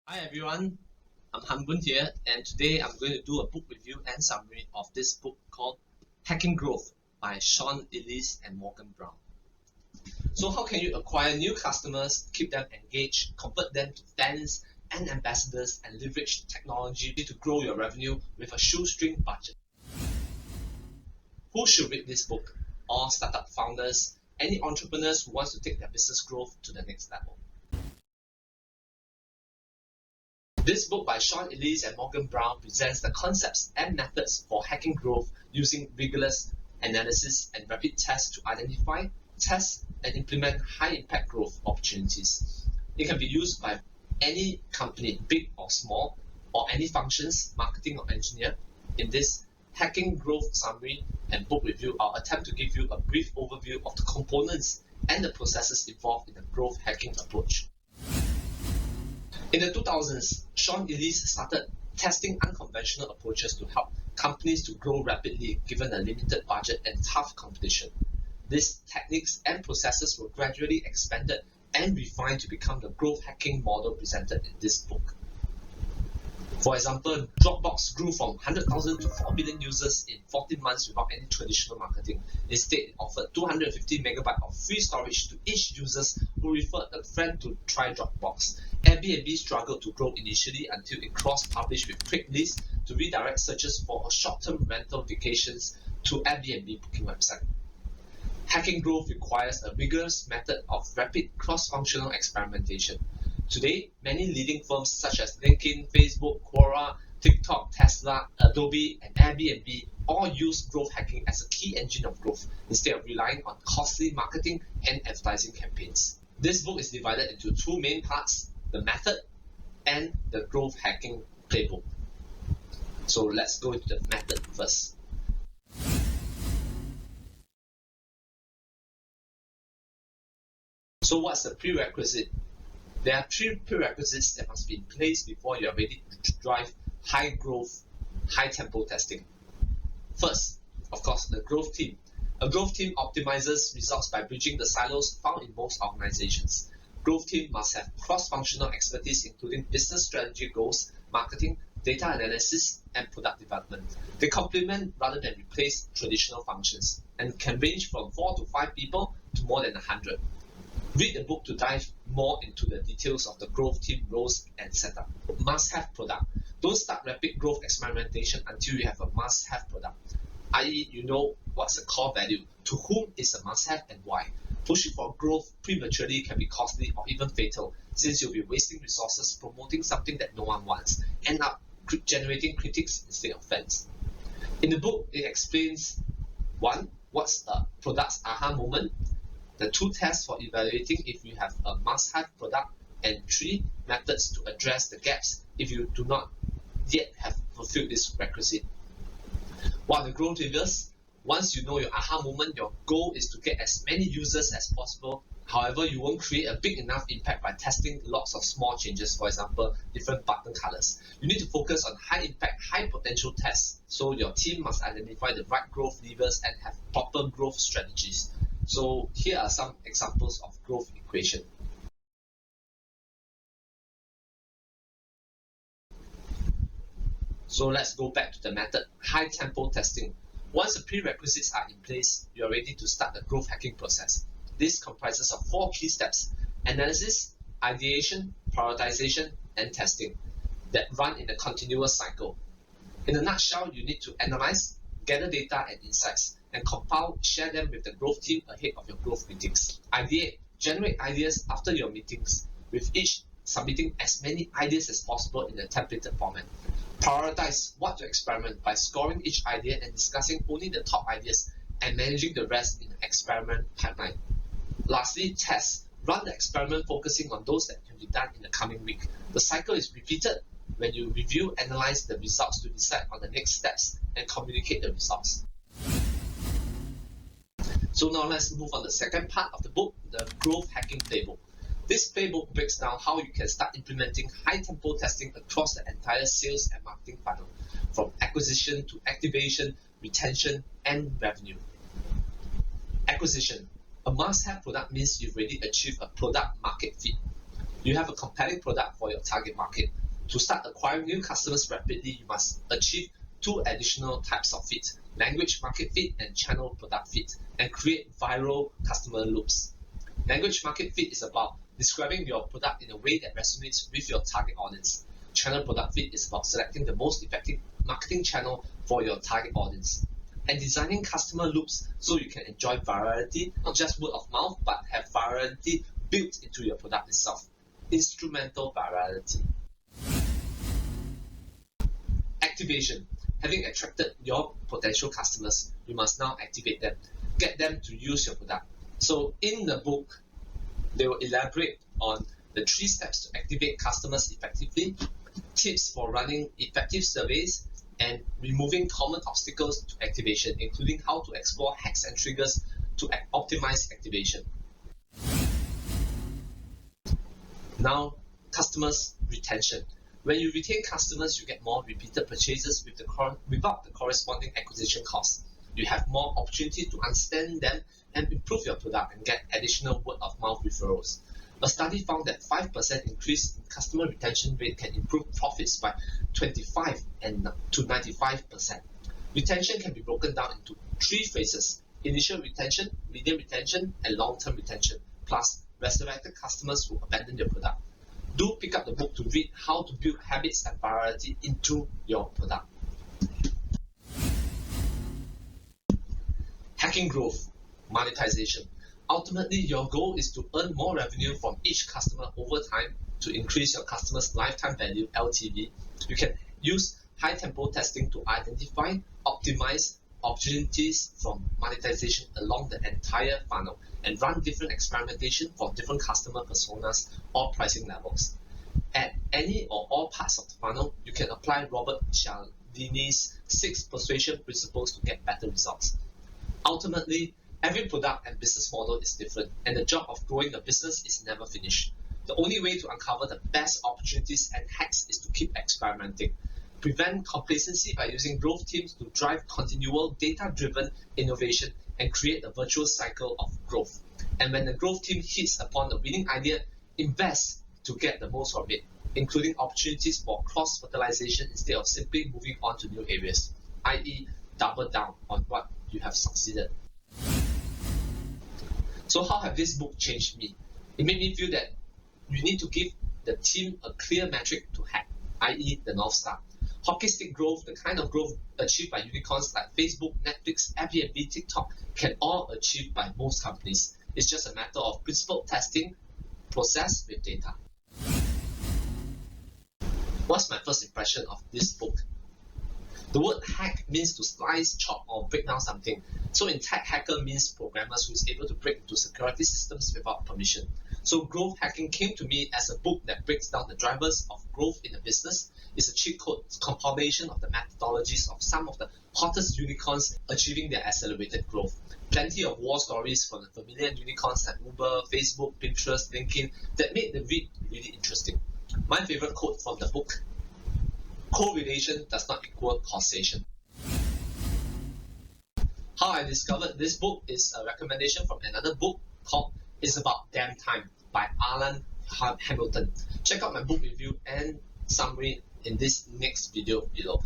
Hi everyone, I'm Boon here, and today I'm going to do a book review and summary of this book called Hacking Growth by Sean Ellis and Morgan Brown. So how can you acquire new customers, keep them engaged, convert them to fans and ambassadors, and leverage technology to grow your revenue with a shoestring budget? Who should read this book? All startup founders, any entrepreneurs who wants to take their business growth to the next level. This book by Sean Ellis and Morgan Brown presents the concepts and methods for hacking growth using rigorous analysis and rapid tests to identify, test, and implement high-impact growth opportunities. It can be used by any company, big or small, or any functions, marketing or engineer. In this hacking growth summary and book review, I'll attempt to give you a brief overview of the components and the processes involved in the growth hacking approach. In the 2000s, Sean Ellis started testing unconventional approaches to help companies to grow rapidly given a limited budget and tough competition. These techniques and processes were gradually expanded and refined to become the growth hacking model presented in this book. For example, Dropbox grew from 100,000 to 4 million users in 14 months without any traditional marketing. Instead, it offered 250 megabytes of free storage to each user who referred a friend to try Dropbox. Airbnb struggled to grow initially until it cross-published with Craigslist to redirect searches for short-term rental vacations to Airbnb booking website. Hacking growth requires a rigorous method of rapid cross-functional experimentation. Today, many leading firms such as LinkedIn, Facebook, Quora, TikTok, Tesla, Adobe, and Airbnb all use growth hacking as a key engine of growth instead of relying on costly marketing and advertising campaigns. This book is divided into two main parts, the method and the growth hacking playbook. So let's go into the method first. So what's the prerequisite? There are three prerequisites that must be in place before you are ready to drive high growth, high tempo testing. First, of course, the growth team. A growth team optimizes results by bridging the silos found in most organizations. Growth team must have cross-functional expertise including business strategy goals, marketing, data analysis, and product development. They complement rather than replace traditional functions and can range from 4 to 5 people to more than 100. Read the book to dive more into the details of the growth team roles and setup. Must-have product. Don't start rapid growth experimentation until you have a must-have product, i.e. you know what's the core value, to whom is a must-have and why. Pushing for growth prematurely can be costly or even fatal, since you'll be wasting resources promoting something that no one wants, end up generating critics instead of fans. In the book, it explains 1. What's a product's aha moment, the 2 tests for evaluating if you have a must-have product, and 3 methods to address the gaps if you do not yet have fulfilled this requisite. What are the growth levers? Once you know your aha moment, your goal is to get as many users as possible. However, you won't create a big enough impact by testing lots of small changes, for example, different button colors. You need to focus on high impact, high potential tests. So your team must identify the right growth levers and have proper growth strategies. So here are some examples of growth equation. So let's go back to the method, high tempo testing. Once the prerequisites are in place, you are ready to start the growth hacking process. This comprises of 4 key steps: analysis, ideation, prioritization, and testing that run in a continuous cycle. In a nutshell, you need to analyze, gather data and insights, and compile, share them with the growth team ahead of your growth meetings. Ideate, generate ideas after your meetings, with each submitting as many ideas as possible in a templated format. Prioritize what to experiment by scoring each idea and discussing only the top ideas and managing the rest in the experiment pipeline. Lastly, test. Run the experiment focusing on those that can be done in the coming week. The cycle is repeated when you review, analyze the results to decide on the next steps and communicate the results. So now let's move on to the second part of the book, the growth hacking playbook. This playbook breaks down how you can start implementing high-tempo testing across the entire sales and marketing funnel, from acquisition to activation, retention, and revenue. Acquisition. A must-have product means you've already achieved a product market fit. You have a compelling product for your target market. To start acquiring new customers rapidly, you must achieve two additional types of fit: language market fit and channel product fit, and create viral customer loops. Language market fit is about describing your product in a way that resonates with your target audience. Channel product fit is about selecting the most effective marketing channel for your target audience. And designing customer loops so you can enjoy virality, not just word of mouth, but have virality built into your product itself. Instrumental virality. Activation. Having attracted your potential customers, you must now activate them. Get them to use your product. So in the book, they will elaborate on the 3 steps to activate customers effectively, tips for running effective surveys, and removing common obstacles to activation, including how to explore hacks and triggers to optimize activation. Now, customers retention. When you retain customers, you get more repeated purchases without the corresponding acquisition costs. You have more opportunity to understand them and improve your product and get additional word-of-mouth referrals. A study found that 5% increase in customer retention rate can improve profits by 25 to 95%. Retention can be broken down into 3 phases: initial retention, medium retention, and long-term retention, plus resurrected customers who abandon your product. Do pick up the book to read how to build habits and virality into your product. Hacking growth, monetization. Ultimately, your goal is to earn more revenue from each customer over time to increase your customer's lifetime value, LTV. You can use high-tempo testing to identify, optimize opportunities from monetization along the entire funnel and run different experimentation for different customer personas or pricing levels. At any or all parts of the funnel, you can apply Robert Cialdini's 6 persuasion principles to get better results. Ultimately, every product and business model is different, and the job of growing a business is never finished. The only way to uncover the best opportunities and hacks is to keep experimenting. Prevent complacency by using growth teams to drive continual data-driven innovation and create a virtuous cycle of growth. And when the growth team hits upon a winning idea, invest to get the most of it, including opportunities for cross-fertilization instead of simply moving on to new areas, i.e. double down on what you have succeeded. So how have this book changed me? It made me feel that you need to give the team a clear metric to hack, i.e. the North Star. Hockey stick growth, the kind of growth achieved by unicorns like Facebook, Netflix, Airbnb, TikTok, can all achieved by most companies. It's just a matter of principled testing, process with data. What's my first impression of this book? The word hack means to slice, chop, or break down something. So in tech, hacker means programmers who is able to break into security systems without permission. So growth hacking came to me as a book that breaks down the drivers of growth in a business. It's a cheat code compilation of the methodologies of some of the hottest unicorns achieving their accelerated growth. Plenty of war stories from the familiar unicorns like Uber, Facebook, Pinterest, LinkedIn that made the read really interesting. My favorite quote from the book: correlation does not equal causation. How I discovered this book is a recommendation from another book called It's About Damn Time by Alan Hamilton. Check out my book review and summary in this next video below.